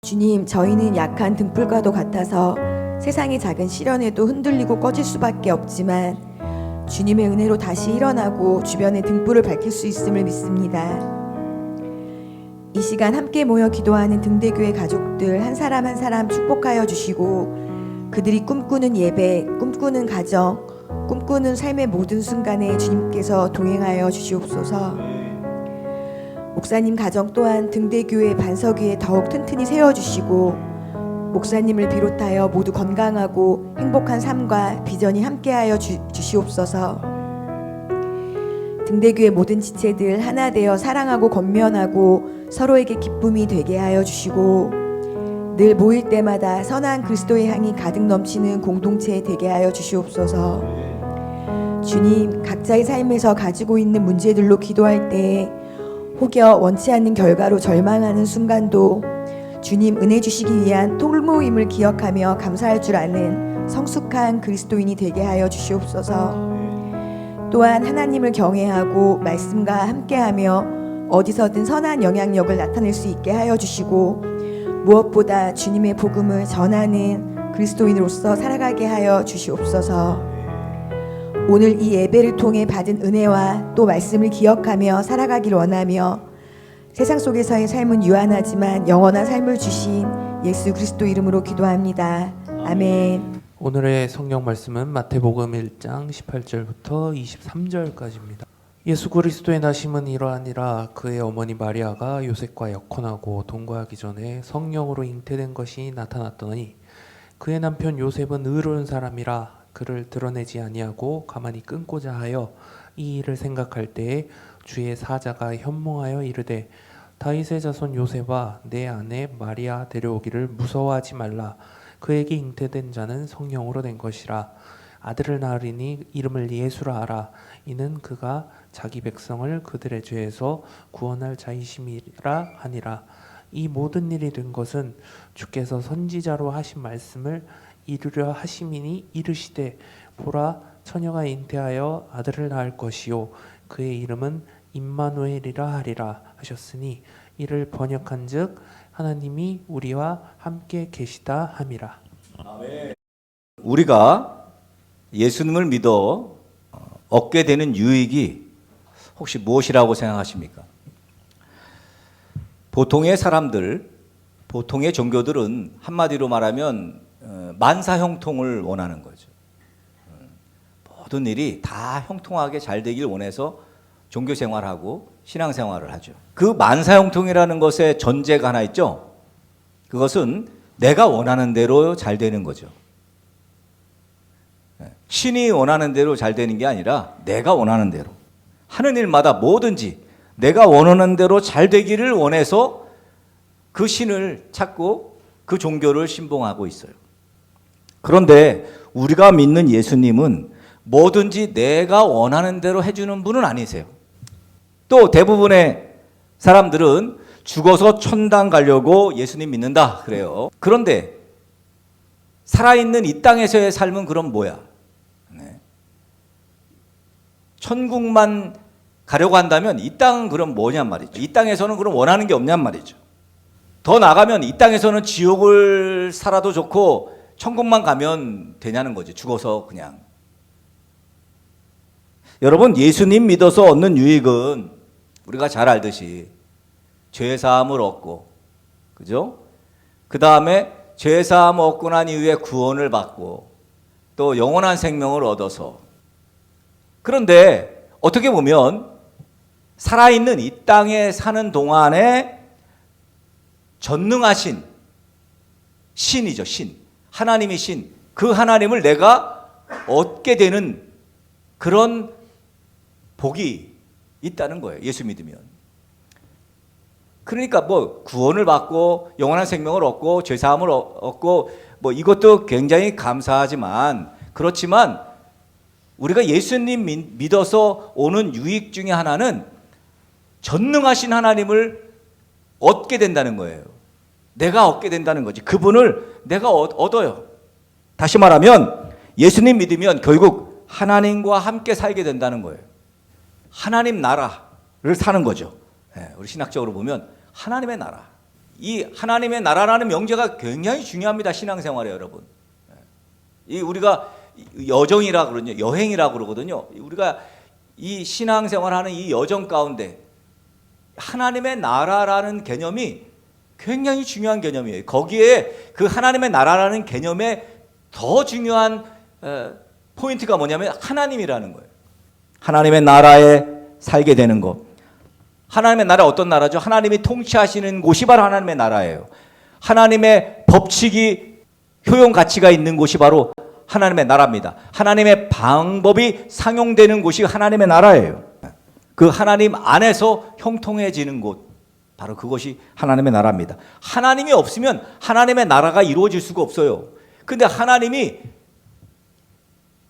주님, 저희는 약한 등불과도 같아서 세상의 작은 시련에도 흔들리고 꺼질 수밖에 없지만 주님의 은혜로 다시 일어나고 주변의 등불을 밝힐 수 있음을 믿습니다. 이 시간 함께 모여 기도하는 등대교회 가족들 한 사람 한 사람 축복하여 주시고 그들이 꿈꾸는 예배, 꿈꾸는 가정, 꿈꾸는 삶의 모든 순간에 주님께서 동행하여 주시옵소서. 목사님 가정 또한 등대교회 반석 위에 더욱 튼튼히 세워주시고 목사님을 비롯하여 모두 건강하고 행복한 삶과 비전이 함께하여 주시옵소서. 등대교회 모든 지체들 하나 되어 사랑하고 권면하고 서로에게 기쁨이 되게 하여 주시고 늘 모일 때마다 선한 그리스도의 향이 가득 넘치는 공동체 되게 하여 주시옵소서. 주님, 각자의 삶에서 가지고 있는 문제들로 기도할 때 혹여 원치 않는 결과로 절망하는 순간도 주님 은혜 주시기 위한 통모임을 기억하며 감사할 줄 아는 성숙한 그리스도인이 되게 하여 주시옵소서. 또한 하나님을 경외하고 말씀과 함께하며 어디서든 선한 영향력을 나타낼 수 있게 하여 주시고 무엇보다 주님의 복음을 전하는 그리스도인으로서 살아가게 하여 주시옵소서. 오늘 이 예배를 통해 받은 은혜와 또 말씀을 기억하며 살아가길 원하며 세상 속에서의 삶은 유한하지만 영원한 삶을 주신 예수 그리스도 이름으로 기도합니다. 아멘. 오늘의 성경 말씀은 마태복음 1장 18절부터 23절까지입니다. 예수 그리스도의 나심은 이러하니라. 그의 어머니 마리아가 요셉과 약혼하고 동거하기 전에 성령으로 잉태된 것이 나타났더니 그의 남편 요셉은 의로운 사람이라 그를 드러내지 아니하고 가만히 끊고자 하여 이 일을 생각할 때에 주의 사자가 현몽하여 이르되 다윗의 자손 요셉아 내 아내 마리아 데려오기를 무서워하지 말라. 그에게 잉태된 자는 성령으로 된 것이라. 아들을 낳으리니 이름을 예수라 하라. 이는 그가 자기 백성을 그들의 죄에서 구원할 자이심이라 하니라. 이 모든 일이 된 것은 주께서 선지자로 하신 말씀을 이루려 하심이니 이르시되 보라 처녀가 잉태하여 아들을 낳을 것이요 그의 이름은 임마누엘이라 하리라 하셨으니 이를 번역한즉 하나님이 우리와 함께 계시다 함이라. 아멘. 우리가 예수님을 믿어 얻게 되는 유익이 혹시 무엇이라고 생각하십니까? 보통의 사람들, 보통의 종교들은 한마디로 말하면 만사형통을 원하는 거죠. 모든 일이 다 형통하게 잘 되길 원해서 종교 생활하고 신앙 생활을 하죠. 그 만사형통이라는 것의 전제가 하나 있죠. 그것은 내가 원하는 대로 잘 되는 거죠. 신이 원하는 대로 잘 되는 게 아니라 내가 원하는 대로 하는 일마다 뭐든지 내가 원하는 대로 잘 되기를 원해서 그 신을 찾고 그 종교를 신봉하고 있어요. 그런데 우리가 믿는 예수님은 뭐든지 내가 원하는 대로 해주는 분은 아니세요. 또 대부분의 사람들은 죽어서 천당 가려고 예수님 믿는다 그래요. 그런데 살아있는 이 땅에서의 삶은 그럼 뭐야? 네. 천국만 가려고 한다면 이 땅은 그럼 뭐냔 말이죠. 이 땅에서는 그럼 원하는 게 없냔 말이죠. 더 나가면 이 땅에서는 지옥을 살아도 좋고 천국만 가면 되냐는 거지. 죽어서 그냥. 여러분, 예수님 믿어서 얻는 유익은 우리가 잘 알듯이 죄 사함을 얻고, 그죠? 그 다음에 죄 사함을 얻고 난 이후에 구원을 받고 또 영원한 생명을 얻어서. 그런데 어떻게 보면 살아있는 이 땅에 사는 동안에 전능하신 신이죠, 신. 하나님이 신. 그 하나님을 내가 얻게 되는 그런 복이 있다는 거예요. 예수 믿으면. 그러니까 뭐 구원을 받고 영원한 생명을 얻고 죄사함을 얻고 뭐 이것도 굉장히 감사하지만 그렇지만 우리가 예수님 믿어서 오는 유익 중에 하나는 전능하신 하나님을 얻게 된다는 거예요. 내가 얻게 된다는 거지. 그분을 내가 얻어요. 다시 말하면 예수님 믿으면 결국 하나님과 함께 살게 된다는 거예요. 하나님 나라를 사는 거죠. 우리 신학적으로 보면 하나님의 나라. 이 하나님의 나라라는 명제가 굉장히 중요합니다. 신앙생활에 여러분. 이 우리가 여정이라 그러거든요. 여행이라 그러거든요. 우리가 이 신앙생활하는 이 여정 가운데 하나님의 나라라는 개념이 굉장히 중요한 개념이에요. 거기에 그 하나님의 나라라는 개념에 더 중요한 포인트가 뭐냐면 하나님이라는 거예요. 하나님의 나라에 살게 되는 것. 하나님의 나라 어떤 나라죠? 하나님이 통치하시는 곳이 바로 하나님의 나라예요. 하나님의 법칙이 효용 가치가 있는 곳이 바로 하나님의 나라입니다. 하나님의 방법이 상용되는 곳이 하나님의 나라예요. 그 하나님 안에서 형통해지는 곳, 바로 그것이 하나님의 나라입니다. 하나님이 없으면 하나님의 나라가 이루어질 수가 없어요. 근데 하나님이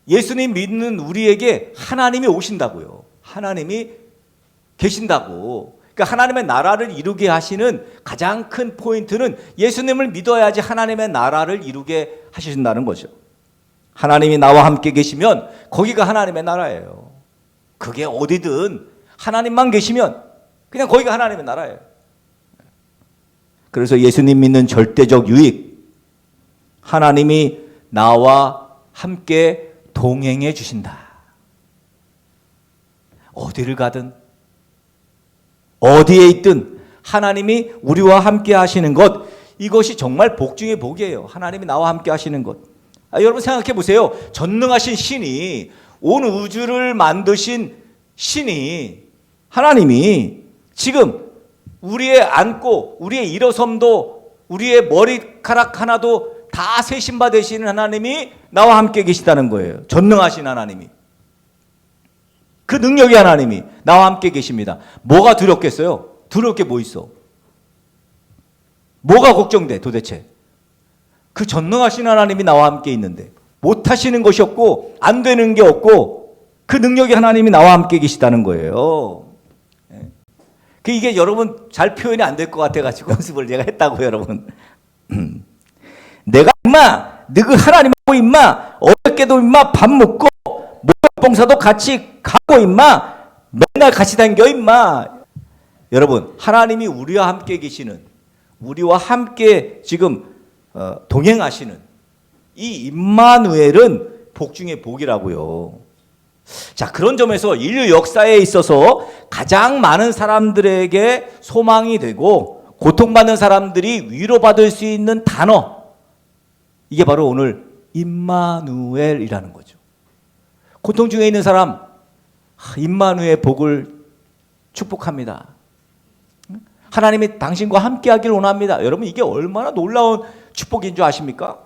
예수님 믿는 우리에게 하나님이 오신다고요. 하나님이 계신다고. 그러니까 하나님의 나라를 이루게 하시는 가장 큰 포인트는 예수님을 믿어야지 하나님의 나라를 이루게 하신다는 거죠. 하나님이 나와 함께 계시면 거기가 하나님의 나라예요. 그게 어디든 하나님만 계시면 그냥 거기가 하나님의 나라예요. 그래서 예수님 믿는 절대적 유익, 하나님이 나와 함께 동행해 주신다. 어디를 가든 어디에 있든 하나님이 우리와 함께 하시는 것, 이것이 정말 복 중의 복이에요. 하나님이 나와 함께 하시는 것. 여러분 생각해 보세요. 전능하신 신이, 온 우주를 만드신 신이, 하나님이 지금 우리의 앉고 우리의 일어섬도 우리의 머리카락 하나도 다 세신 바 되시는 하나님이 나와 함께 계시다는 거예요. 전능하신 하나님이. 그 능력의 하나님이 나와 함께 계십니다. 뭐가 두렵겠어요? 두려울 게 뭐 있어? 뭐가 걱정돼 도대체? 그 전능하신 하나님이 나와 함께 있는데 못하시는 것이 없고 안 되는 게 없고 그 능력의 하나님이 나와 함께 계시다는 거예요. 이게 여러분 잘 표현이 안 될 것 같아가지고 연습을 제가 했다고요, 여러분. 내가 임마 너그 하나님하고 임마 어렵게도 임마 밥 먹고 목욕봉사도 같이 가고 임마 맨날 같이 다녀 임마. 여러분 하나님이 우리와 함께 계시는, 우리와 함께 지금 동행하시는 이 임마누엘은 복 중의 복이라고요. 자, 그런 점에서 인류 역사에 있어서 가장 많은 사람들에게 소망이 되고 고통받는 사람들이 위로받을 수 있는 단어, 이게 바로 오늘 임마누엘이라는 거죠. 고통 중에 있는 사람, 임마누엘 복을 축복합니다. 하나님이 당신과 함께 하기를 원합니다. 여러분 이게 얼마나 놀라운 축복인 줄 아십니까?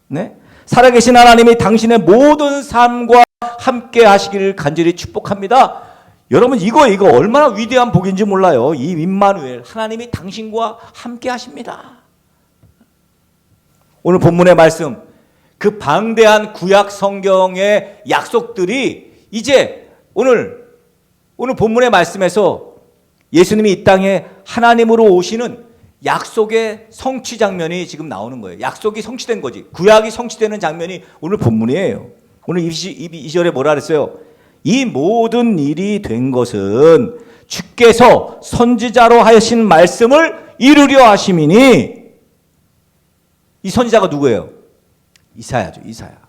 네? 살아계신 하나님이 당신의 모든 삶과 함께 하시기를 간절히 축복합니다. 여러분 이거 얼마나 위대한 복인지 몰라요. 이 임마누엘, 하나님이 당신과 함께 하십니다. 오늘 본문의 말씀, 그 방대한 구약 성경의 약속들이 이제 오늘 본문의 말씀에서 예수님이 이 땅에 하나님으로 오시는 약속의 성취 장면이 지금 나오는 거예요. 약속이 성취된 거지. 구약이 성취되는 장면이 오늘 본문이에요. 오늘 2절에 뭐라 그랬어요? 이 모든 일이 된 것은 주께서 선지자로 하신 말씀을 이루려 하심이니. 이 선지자가 누구예요? 이사야죠. 이사야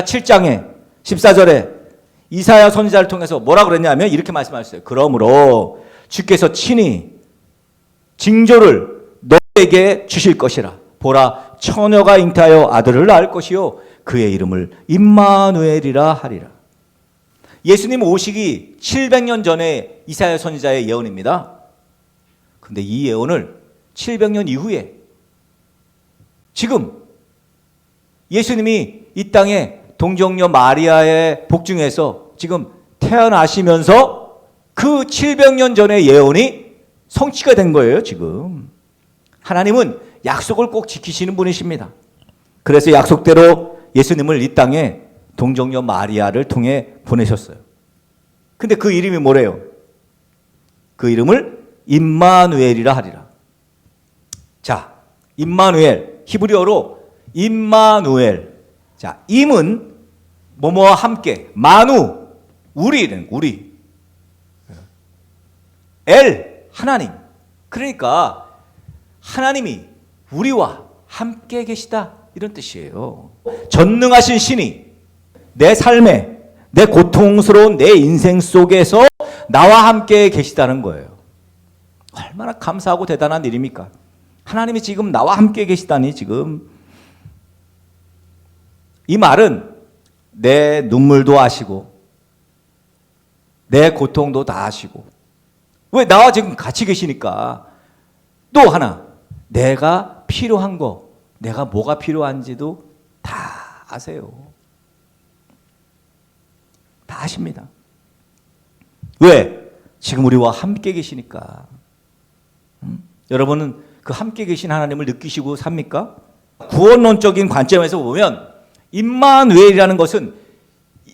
7장에 14절에 이사야 선지자를 통해서 뭐라 그랬냐면 이렇게 말씀하셨어요. 그러므로 주께서 친히 징조를 너에게 주실 것이라. 보라, 처녀가 잉태하여 아들을 낳을 것이요 그의 이름을 임마누엘이라 하리라. 예수님 오시기 700년 전에 이사야 선지자의 예언입니다. 근데 이 예언을 700년 이후에 지금 예수님이 이 땅에 동정녀 마리아의 복중에서 지금 태어나시면서 그 700년 전의 예언이 성취가 된 거예요, 지금. 하나님은 약속을 꼭 지키시는 분이십니다. 그래서 약속대로 예수님을 이 땅에 동정녀 마리아를 통해 보내셨어요. 근데 그 이름이 뭐래요? 그 이름을 임마누엘이라 하리라. 자, 임마누엘, 히브리어로 임마누엘. 자, 임은 뭐뭐와 함께, 마누, 우리는 우리. 엘, 하나님. 그러니까 하나님이 우리와 함께 계시다, 이런 뜻이에요. 전능하신 신이 내 삶에, 내 고통스러운 내 인생 속에서 나와 함께 계시다는 거예요. 얼마나 감사하고 대단한 일입니까? 하나님이 지금 나와 함께 계시다니. 지금 이 말은 내 눈물도 아시고 내 고통도 다 아시고, 왜 나와 지금 같이 계시니까. 또 하나, 내가 필요한 거, 내가 뭐가 필요한지도 다 아세요. 다 아십니다. 왜? 지금 우리와 함께 계시니까. 여러분은 그 함께 계신 하나님을 느끼시고 삽니까? 구원론적인 관점에서 보면 임마누엘이라는 것은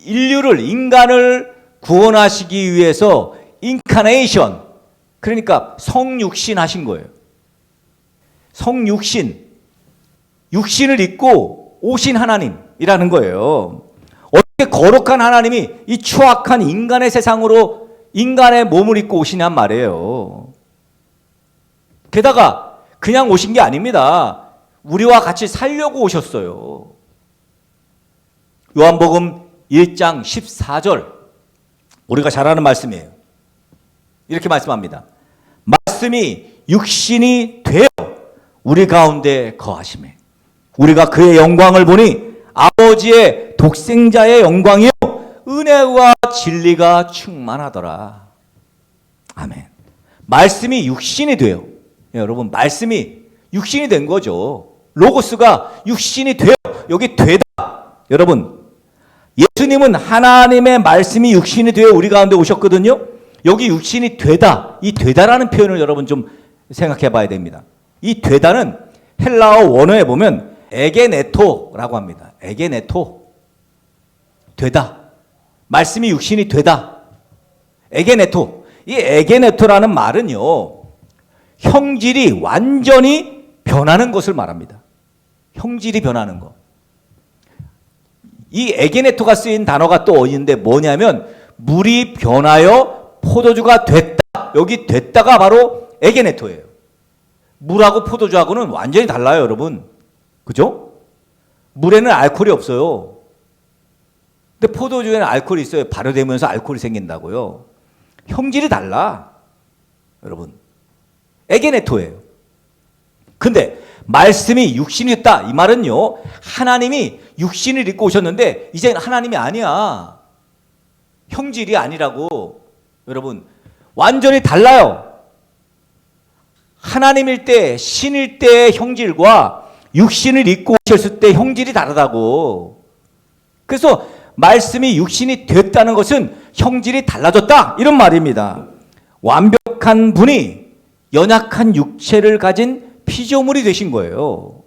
인류를, 인간을 구원하시기 위해서 인카네이션, 그러니까 성육신 하신 거예요. 성육신, 육신을 입고 오신 하나님이라는 거예요. 어떻게 거룩한 하나님이 이 추악한 인간의 세상으로 인간의 몸을 입고 오시냔 말이에요. 게다가 그냥 오신 게 아닙니다. 우리와 같이 살려고 오셨어요. 요한복음 1장 14절, 우리가 잘 아는 말씀이에요. 이렇게 말씀합니다. 말씀이 육신이 되어 우리 가운데 거하시매 우리가 그의 영광을 보니 아버지의 독생자의 영광이요 은혜와 진리가 충만하더라. 아멘. 말씀이 육신이 돼요. 여러분, 말씀이 육신이 된 거죠. 로고스가 육신이 돼요. 여기 되다. 여러분, 예수님은 하나님의 말씀이 육신이 되어 우리 가운데 오셨거든요. 여기 육신이 되다, 이 되다라는 표현을 여러분 좀 생각해 봐야 됩니다. 이 되다는 헬라어 원어에 보면 에게네토라고 합니다. 에게네토. 되다. 말씀이 육신이 되다. 에게네토. 이 에게네토라는 말은요, 형질이 완전히 변하는 것을 말합니다. 형질이 변하는 것. 이 에게네토가 쓰인 단어가 또 어딘데 뭐냐면 물이 변하여 포도주가 됐다. 여기 됐다가 바로 에게네토예요. 물하고 포도주하고는 완전히 달라요, 여러분. 그죠? 물에는 알코올이 없어요. 근데 포도주에는 알코올이 있어요. 발효되면서 알코올이 생긴다고요. 형질이 달라, 여러분. 에게네토예요. 근데 말씀이 육신이 됐다, 이 말은요, 하나님이 육신을 입고 오셨는데 이제는 하나님이 아니야. 형질이 아니라고. 여러분, 완전히 달라요. 하나님일 때, 신일 때의 형질과 육신을 입고 오셨을 때 형질이 다르다고. 그래서 말씀이 육신이 됐다는 것은 형질이 달라졌다, 이런 말입니다. 완벽한 분이 연약한 육체를 가진 피조물이 되신 거예요.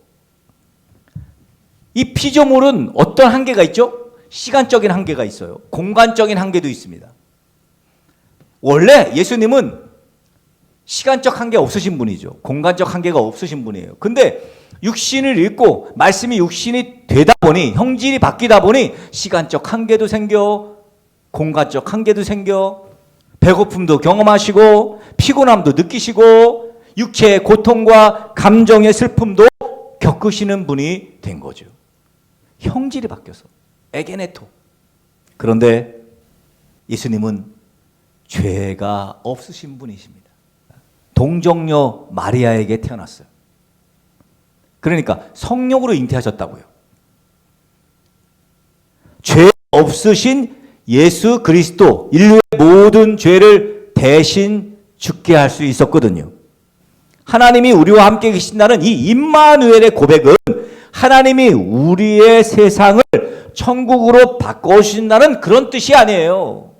이 피조물은 어떤 한계가 있죠? 시간적인 한계가 있어요. 공간적인 한계도 있습니다. 원래 예수님은 시간적 한계 없으신 분이죠. 공간적 한계가 없으신 분이에요. 근데 육신을 입고 말씀이 육신이 되다 보니, 형질이 바뀌다 보니 시간적 한계도 생겨, 공간적 한계도 생겨, 배고픔도 경험하시고 피곤함도 느끼시고 육체의 고통과 감정의 슬픔도 겪으시는 분이 된 거죠. 형질이 바뀌어서. 에게네토. 그런데 예수님은 죄가 없으신 분이십니다. 동정녀 마리아에게 태어났어요. 그러니까 성령으로 잉태하셨다고요. 죄 없으신 예수 그리스도, 인류의 모든 죄를 대신 죽게 할 수 있었거든요. 하나님이 우리와 함께 계신다는 이 임마누엘의 고백은 하나님이 우리의 세상을 천국으로 바꿔주신다는 그런 뜻이 아니에요.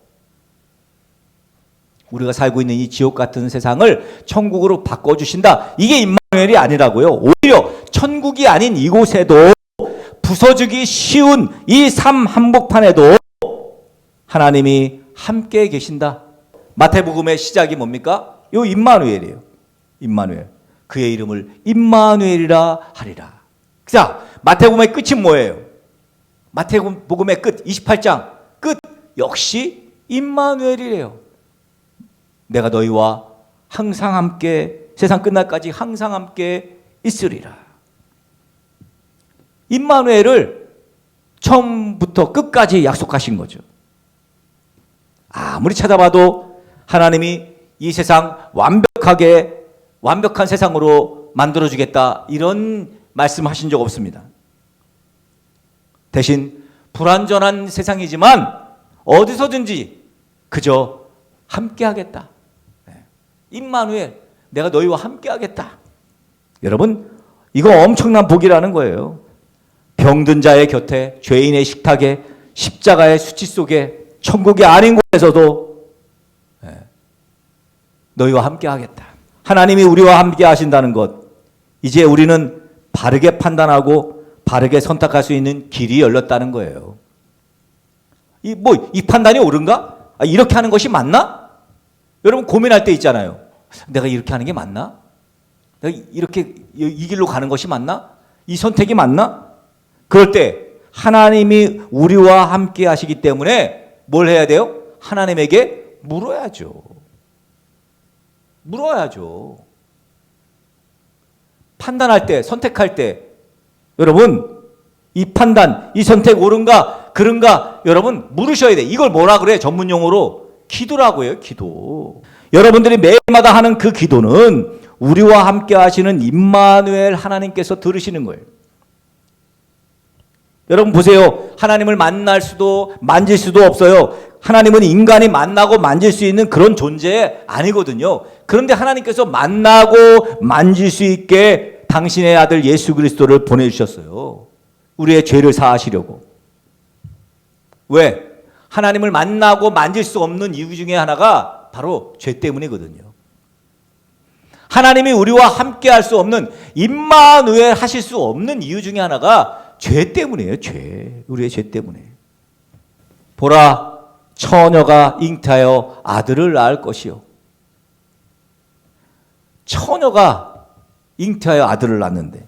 우리가 살고 있는 이 지옥 같은 세상을 천국으로 바꿔주신다, 이게 임마누엘이 아니라고요. 오히려 천국이 아닌 이곳에도, 부서지기 쉬운 이 삶 한복판에도 하나님이 함께 계신다. 마태복음의 시작이 뭡니까? 요 임마누엘이에요. 임마누엘. 그의 이름을 임마누엘이라 하리라. 자, 마태복음의 끝이 뭐예요? 마태복음의 끝, 28장 끝, 역시 임마누엘이래요. 내가 너희와 항상 함께 세상 끝날까지 항상 함께 있으리라. 임마누엘을 처음부터 끝까지 약속하신 거죠. 아무리 찾아봐도 하나님이 이 세상 완벽한 세상으로 만들어주겠다 이런 말씀하신 적 없습니다. 대신 불완전한 세상이지만 어디서든지 그저 함께하겠다. 임마누엘, 내가 너희와 함께하겠다. 여러분, 이거 엄청난 복이라는 거예요. 병든 자의 곁에, 죄인의 식탁에, 십자가의 수치 속에, 천국이 아닌 곳에서도 너희와 함께하겠다. 하나님이 우리와 함께 하신다는 것, 이제 우리는 바르게 판단하고 바르게 선택할 수 있는 길이 열렸다는 거예요. 이 판단이 옳은가? 이렇게 하는 것이 맞나? 여러분 고민할 때 있잖아요. 내가 이렇게 하는 게 맞나? 내가 이렇게 이 길로 가는 것이 맞나? 이 선택이 맞나? 그럴 때 하나님이 우리와 함께 하시기 때문에 뭘 해야 돼요? 하나님에게 물어야죠. 물어야죠. 판단할 때, 선택할 때 여러분 이 판단, 이 선택 옳은가 그른가 여러분 물으셔야 돼. 이걸 뭐라 그래? 전문 용어로 기도라고 해요. 기도. 여러분들이 매일마다 하는 그 기도는 우리와 함께 하시는 임마누엘 하나님께서 들으시는 거예요. 여러분 보세요. 하나님을 만날 수도 만질 수도 없어요. 하나님은 인간이 만나고 만질 수 있는 그런 존재 아니거든요. 그런데 하나님께서 만나고 만질 수 있게 당신의 아들 예수 그리스도를 보내주셨어요. 우리의 죄를 사하시려고. 왜? 하나님을 만나고 만질 수 없는 이유 중에 하나가 바로 죄 때문이거든요. 하나님이 우리와 함께 할 수 없는, 임마누엘 하실 수 없는 이유 중에 하나가 죄 때문이에요. 죄. 우리의 죄 때문에. 보라, 처녀가 잉태하여 아들을 낳을 것이요. 처녀가 잉태하여 아들을 낳는데,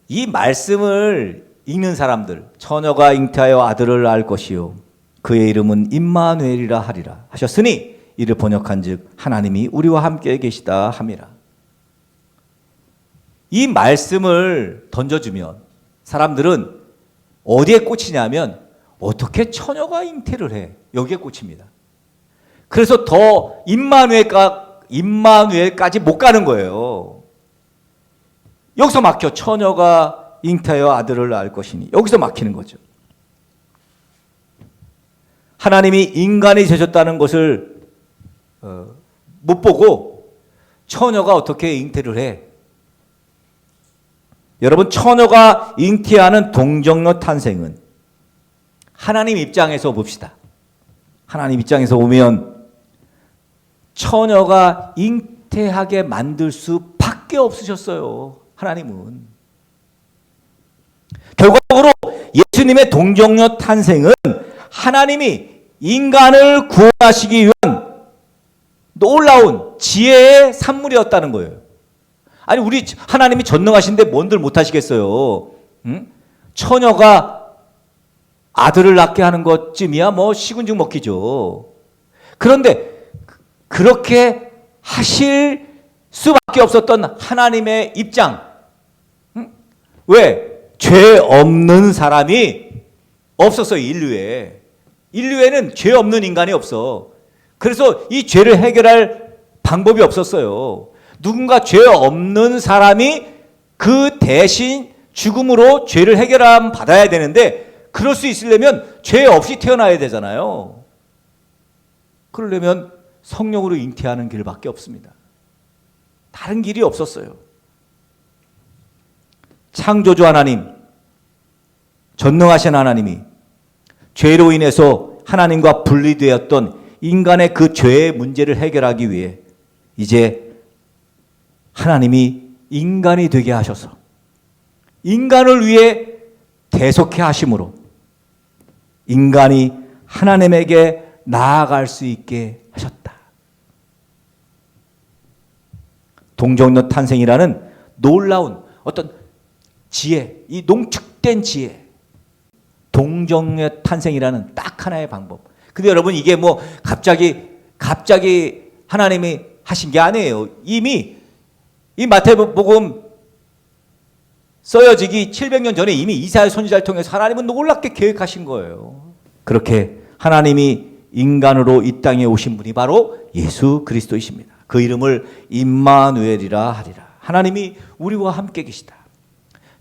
이 말씀을 읽는 사람들, 처녀가 잉태하여 아들을 낳을 것이요 그의 이름은 임마누엘이라 하리라 하셨으니 이를 번역한즉 하나님이 우리와 함께 계시다 함이라. 이 말씀을 던져주면 사람들은 어디에 꽂히냐면 어떻게 처녀가 잉태를 해? 여기에 꽂힙니다. 그래서 더 임마누엘까지 못 가는 거예요. 여기서 막혀. 처녀가 잉태하여 아들을 낳을 것이니. 여기서 막히는 거죠. 하나님이 인간이 되셨다는 것을 못 보고 처녀가 어떻게 잉태를 해? 여러분, 처녀가 잉태하는 동정녀 탄생은 하나님 입장에서 봅시다. 하나님 입장에서 보면 처녀가 잉태하게 만들 수밖에 없으셨어요. 하나님은. 결과적으로 예수님의 동정녀 탄생은 하나님이 인간을 구원하시기 위한 놀라운 지혜의 산물이었다는 거예요. 아니, 우리 하나님이 전능하신데 뭔들 못하시겠어요. 응? 처녀가 아들을 낳게 하는 것쯤이야 뭐 식은죽 먹기죠. 그런데 그렇게 하실 수밖에 없었던 하나님의 입장. 응? 왜? 죄 없는 사람이 없었어요. 인류에는 죄 없는 인간이 없어. 그래서 이 죄를 해결할 방법이 없었어요. 누군가 죄 없는 사람이 그 대신 죽음으로 죄를 해결함 받아야 되는데, 그럴 수 있으려면 죄 없이 태어나야 되잖아요. 그러려면 성령으로 잉태하는 길밖에 없습니다. 다른 길이 없었어요. 창조주 하나님, 전능하신 하나님이 죄로 인해서 하나님과 분리되었던 인간의 그 죄의 문제를 해결하기 위해 이제 하나님이 인간이 되게 하셔서 인간을 위해 대속해 하심으로 인간이 하나님에게 나아갈 수 있게 하셨다. 동정녀 탄생이라는 놀라운 어떤 지혜, 이 농축된 지혜, 동정녀 탄생이라는 딱 하나의 방법. 근데 여러분, 이게 뭐 갑자기 하나님이 하신 게 아니에요. 이미 이 마태복음 써여지기 700년 전에 이미 이사야 선지자를 통해서 하나님은 놀랍게 계획하신 거예요. 그렇게 하나님이 인간으로 이 땅에 오신 분이 바로 예수 그리스도이십니다. 그 이름을 임마누엘이라 하리라. 하나님이 우리와 함께 계시다.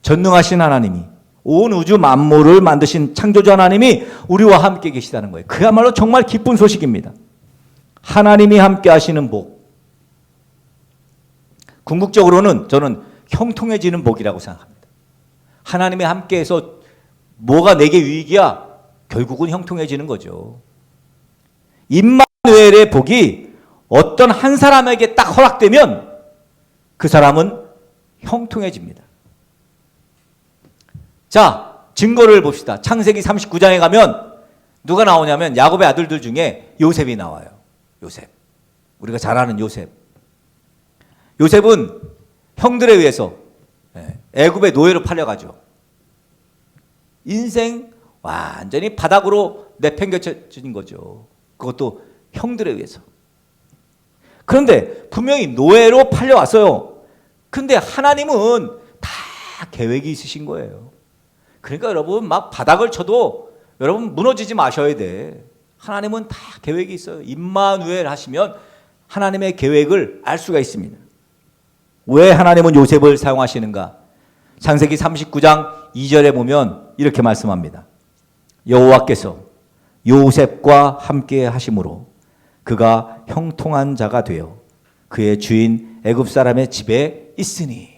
전능하신 하나님이, 온 우주 만물을 만드신 창조주 하나님이 우리와 함께 계시다는 거예요. 그야말로 정말 기쁜 소식입니다. 하나님이 함께 하시는 복. 궁극적으로는 저는 형통해지는 복이라고 생각합니다. 하나님이 함께해서 뭐가 내게 유익이야? 결국은 형통해지는 거죠. 임마누엘의 복이 어떤 한 사람에게 딱 허락되면 그 사람은 형통해집니다. 자, 증거를 봅시다. 창세기 39장에 가면 누가 나오냐면 야곱의 아들들 중에 요셉이 나와요. 요셉. 우리가 잘 아는 요셉. 요셉은 형들에 의해서 애굽의 노예로 팔려가죠. 인생 완전히 바닥으로 내팽개쳐진 거죠. 그것도 형들에 의해서. 그런데 분명히 노예로 팔려왔어요. 근데 하나님은 다 계획이 있으신 거예요. 그러니까 여러분 막 바닥을 쳐도 여러분 무너지지 마셔야 돼. 하나님은 다 계획이 있어요. 임마누엘 하시면 하나님의 계획을 알 수가 있습니다. 왜 하나님은 요셉을 사용하시는가? 창세기 39장 2절에 보면 이렇게 말씀합니다. 여호와께서 요셉과 함께 하심으로 그가 형통한 자가 되어 그의 주인 애굽 사람의 집에 있으니.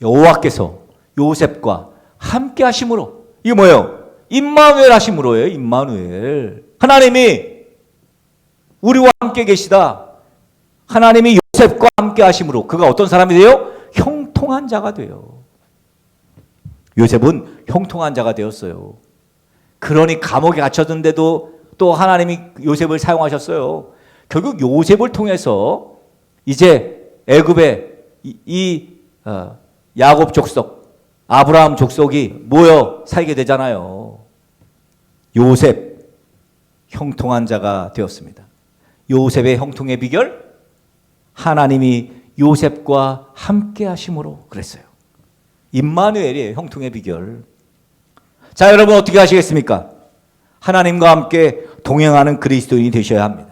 여호와께서 요셉과 함께 하심으로. 이게 뭐예요? 임마누엘 하심으로예요. 임마누엘. 하나님이 우리와 함께 계시다. 하나님이 요셉과 함께 하심으로 그가 어떤 사람이 돼요? 형통한 자가 돼요. 요셉은 형통한 자가 되었어요. 그러니 감옥에 갇혔는데도 또 하나님이 요셉을 사용하셨어요. 결국 요셉을 통해서 이제 애굽의 야곱 족속, 아브라함 족속이 모여 살게 되잖아요. 요셉, 형통한 자가 되었습니다. 요셉의 형통의 비결? 하나님이 요셉과 함께 하심으로 그랬어요. 임마누엘이에요. 형통의 비결. 자, 여러분 어떻게 하시겠습니까? 하나님과 함께 동행하는 그리스도인이 되셔야 합니다.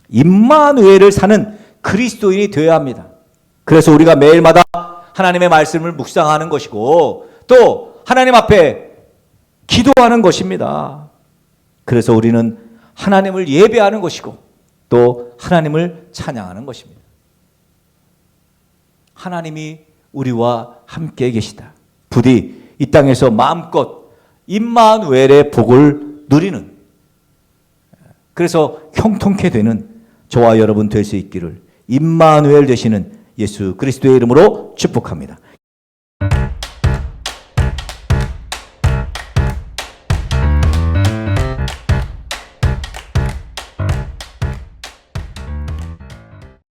임마누엘을 사는 그리스도인이 되어야 합니다. 그래서 우리가 매일마다 하나님의 말씀을 묵상하는 것이고 또 하나님 앞에 기도하는 것입니다. 그래서 우리는 하나님을 예배하는 것이고 또 하나님을 찬양하는 것입니다. 하나님이 우리와 함께 계시다. 부디 이 땅에서 마음껏 임마누엘의 복을 누리는, 그래서 형통케 되는 저와 여러분 될 수 있기를 임마누엘 되시는 예수 그리스도의 이름으로 축복합니다.